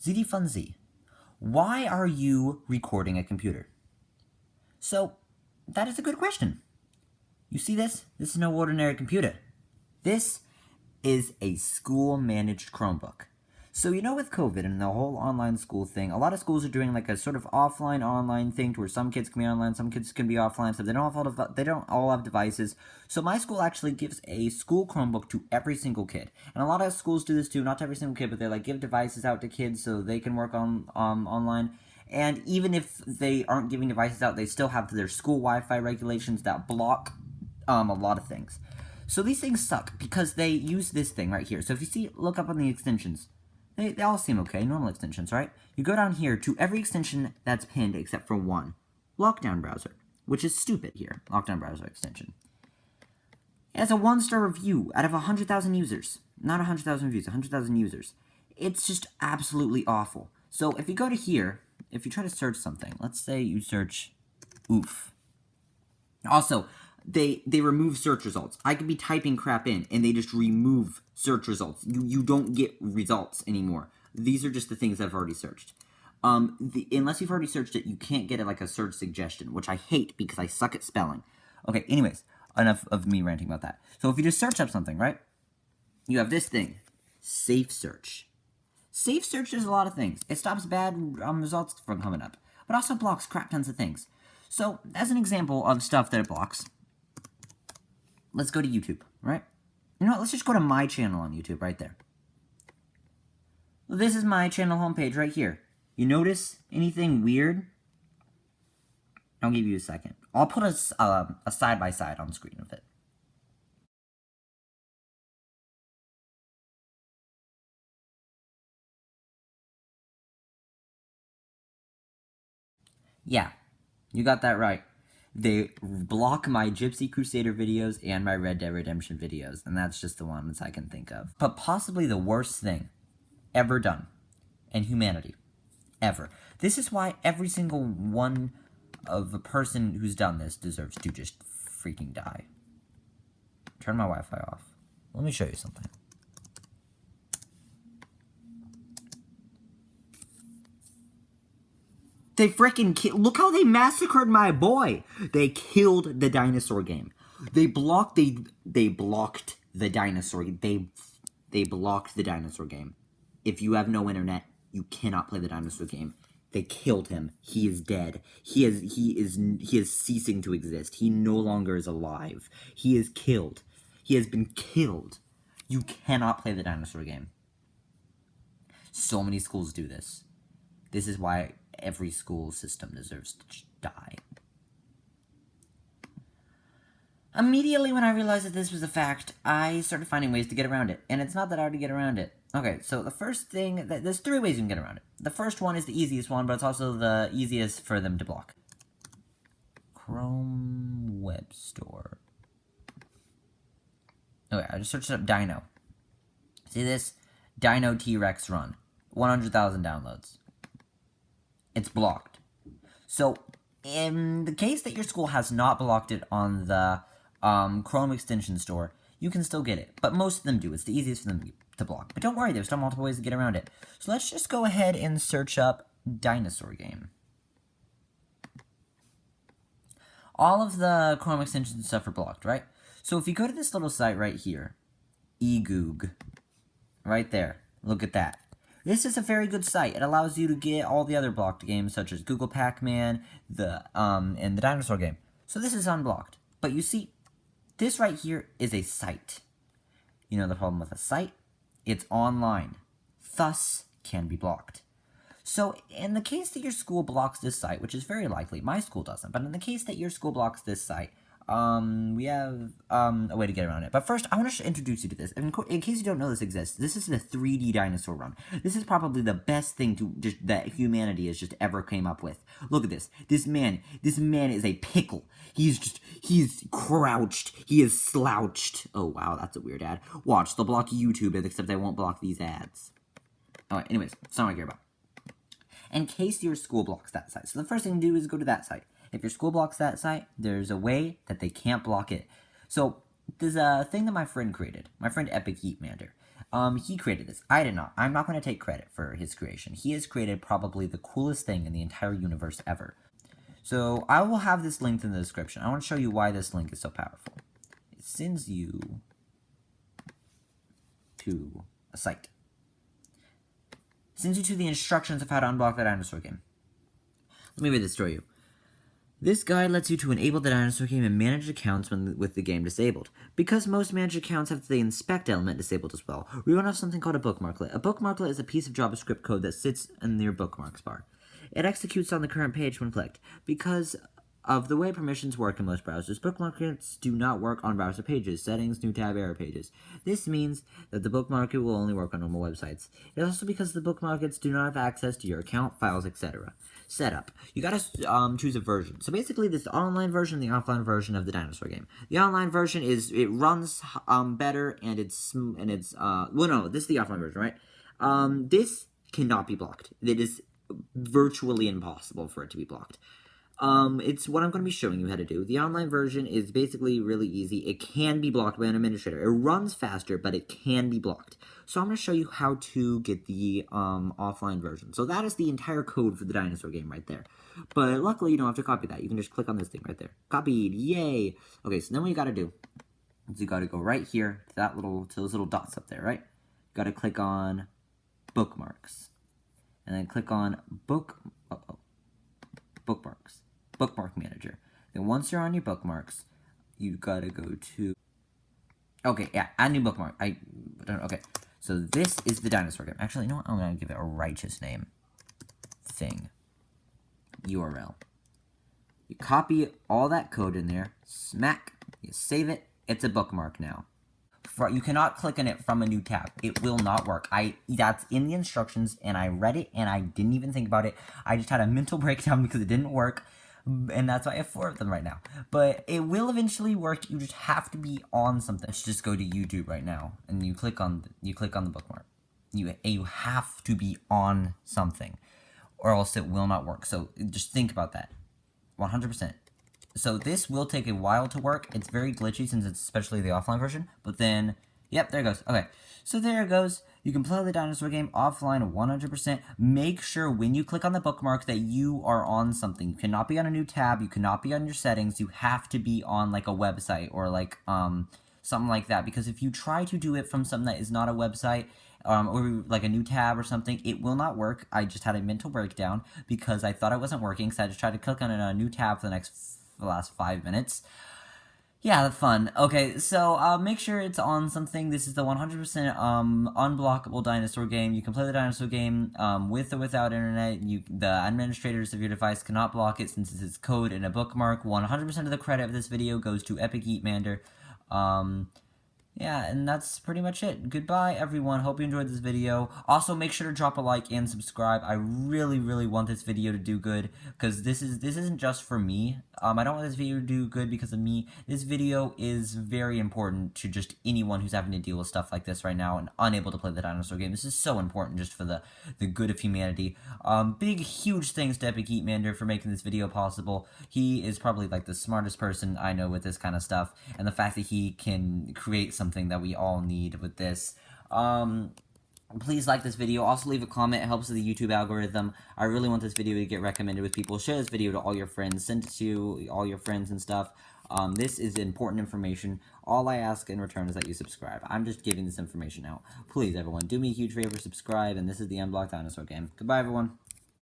ZD why are you recording a computer? So, that is a good question. You see this? This is no ordinary computer. This is a school-managed Chromebook. So, you know, with COVID and the whole online school thing, a lot of schools are doing like a sort of offline-online thing to where some kids can be online, some kids can be offline, so they don't all have devices. So my school actually gives a school Chromebook to every single kid. And a lot of schools do this too, not to every single kid, but they like give devices out to kids so they can work on online. And even if they aren't giving devices out, they still have their school Wi-Fi regulations that block a lot of things. So these things suck because they use this thing right here. So if you see, look up on the extensions. They all seem okay, normal extensions, right? You go down here to every extension that's pinned except for one. Lockdown browser, which is stupid here. Lockdown browser extension. It has a 1-star review out of 100,000 users. Not 100,000 reviews, 100,000 users. It's just absolutely awful. So if you go to here, if you try to search something, let's say you search oof. Also, they remove search results. I could be typing crap in, and they just remove search results. You don't get results anymore. These are just the things I've already searched. Unless you've already searched it, you can't get like a search suggestion, which I hate because I suck at spelling. Okay, anyways, enough of me ranting about that. So if you just search up something, right? You have this thing, Safe Search. Safe Search does a lot of things. It stops bad results from coming up, but also blocks crap tons of things. So, as an example of stuff that it blocks, let's go to YouTube, right? You know what, let's just go to my channel on YouTube right there. This is my channel homepage right here. You notice anything weird? I'll give you a second. I'll put a side-by-side on screen of it. Yeah, you got that right. They block my Gypsy Crusader videos and my Red Dead Redemption videos, and that's just the ones I can think of. But possibly the worst thing ever done in humanity. Ever. This is why every single one of a person who's done this deserves to just freaking die. Turn my Wi-Fi off. Let me show you something. They freaking look how they massacred my boy. They killed the Dinosaur game. They blocked the Dinosaur. They blocked the Dinosaur game. If you have no internet, you cannot play the Dinosaur game. They killed him. He is dead. He is ceasing to exist. He no longer is alive. He is killed. He has been killed. You cannot play the Dinosaur game. So many schools do this. This is why every school system deserves to die. Immediately when I realized that this was a fact, I started finding ways to get around it. And it's not that hard to get around it. Okay, so the first thing, there's 3 ways you can get around it. The first one is the easiest one, but it's also the easiest for them to block. Chrome Web Store. Okay, I just searched up Dino. See this? Dino T-Rex Run. 100,000 downloads. It's blocked. So, in the case that your school has not blocked it on the Chrome extension store, you can still get it. But most of them do. It's the easiest for them to block. But don't worry, there's still multiple ways to get around it. So let's just go ahead and search up Dinosaur game. All of the Chrome extensions and stuff are blocked, right? So if you go to this little site right here, elgooG, right there, look at that. This is a very good site. It allows you to get all the other blocked games, such as Google Pac-Man, and the Dinosaur game. So this is unblocked. But you see, this right here is a site. You know the problem with a site? It's online. Thus, can be blocked. So, in the case that your school blocks this site, which is very likely, my school doesn't, but in the case that your school blocks this site, we have a way to get around it. But first, I want to introduce you to this. In case you don't know this exists, this is the 3D Dinosaur Run. This is probably the best thing that humanity has just ever came up with. Look at this. This man is a pickle. He's crouched. He is slouched. Oh, wow, that's a weird ad. Watch, they'll block YouTube, except they won't block these ads. Alright, anyways, that's not what I care about. In case your school blocks that site. So the first thing to do is go to that site. If your school blocks that site, there's a way that they can't block it. So there's a thing that my friend created. My friend epicyeetmander. He created this. I did not. I'm not going to take credit for his creation. He has created probably the coolest thing in the entire universe ever. So I will have this linked in the description. I want to show you why this link is so powerful. It sends you to a site. It sends you to the instructions of how to unblock the Dinosaur game. Let me read this for you. This guide lets you to enable the Dinosaur game and manage accounts with the game disabled. Because most managed accounts have the inspect element disabled as well, we run off something called a bookmarklet. A bookmarklet is a piece of JavaScript code that sits in your bookmarks bar. It executes on the current page when clicked. Because of the way permissions work in most browsers, bookmarklets do not work on browser pages, settings, new tab, error pages. This means that the bookmarklet will only work on normal websites. It's also because the bookmarklets do not have access to your account, files, etc. Setup. You gotta choose a version. So basically, this is the online version and the offline version of the Dinosaur game. The online version it runs better and it's well, no, this is the offline version, right? This cannot be blocked. It is virtually impossible for it to be blocked. It's what I'm going to be showing you how to do. The online version is basically really easy. It can be blocked by an administrator. It runs faster, but it can be blocked. So I'm going to show you how to get the offline version. So that is the entire code for the Dinosaur game right there. But luckily, you don't have to copy that. You can just click on this thing right there. Copied. Yay! Okay, so then what you got to do is you got to go right here to those little dots up there, right? You got to click on bookmarks. And then click on bookmarks. Bookmark manager. Then once you're on your bookmarks, you gotta go to... Okay, yeah, add new bookmark. Okay, so this is the Dinosaur game. Actually, you know what? I'm gonna give it a righteous name. Thing. URL. You copy all that code in there. Smack. You save it. It's a bookmark now. You cannot click on it from a new tab. It will not work. That's in the instructions, and I read it, and I didn't even think about it. I just had a mental breakdown because it didn't work, and that's why I have 4 of them right now. But it will eventually work. You just have to be on something. Let's just go to YouTube right now, and you click on the bookmark. You have to be on something, or else it will not work. So just think about that. 100%. So this will take a while to work. It's very glitchy since it's especially the offline version. But then, yep, there it goes. Okay, so there it goes. You can play the Dinosaur game offline 100%. Make sure when you click on the bookmark that you are on something. You cannot be on a new tab. You cannot be on your settings. You have to be on like a website or like something like that. Because if you try to do it from something that is not a website, or like a new tab or something, it will not work. I just had a mental breakdown because I thought it wasn't working. So I just tried to click on a new tab for the last 5 minutes. Yeah, fun. Okay, so make sure it's on something. This is the 100% unblockable Dinosaur game. You can play the Dinosaur game with or without internet. The administrators of your device cannot block it since it's code in a bookmark. 100% of the credit of this video goes to epicyeetmander. Yeah, and that's pretty much it. Goodbye, everyone. Hope you enjoyed this video. Also, make sure to drop a like and subscribe. I really, really want this video to do good, because this isn't just for me. I don't want this video to do good because of me. This video is very important to just anyone who's having to deal with stuff like this right now and unable to play the Dinosaur game. This is so important just for the good of humanity. Big, huge thanks to epicyeetmander for making this video possible. He is probably like the smartest person I know with this kind of stuff, and the fact that he can create something that we all need with this. Please like this video. Also leave a comment. It helps with the YouTube algorithm. I really want this video to get recommended with people. Share this video to all your friends. Send it to all your friends and stuff. This is important information. All I ask in return is that you subscribe. I'm just giving this information out. Please, everyone, do me a huge favor, subscribe, and this is the Unblocked Dinosaur game. Goodbye, everyone.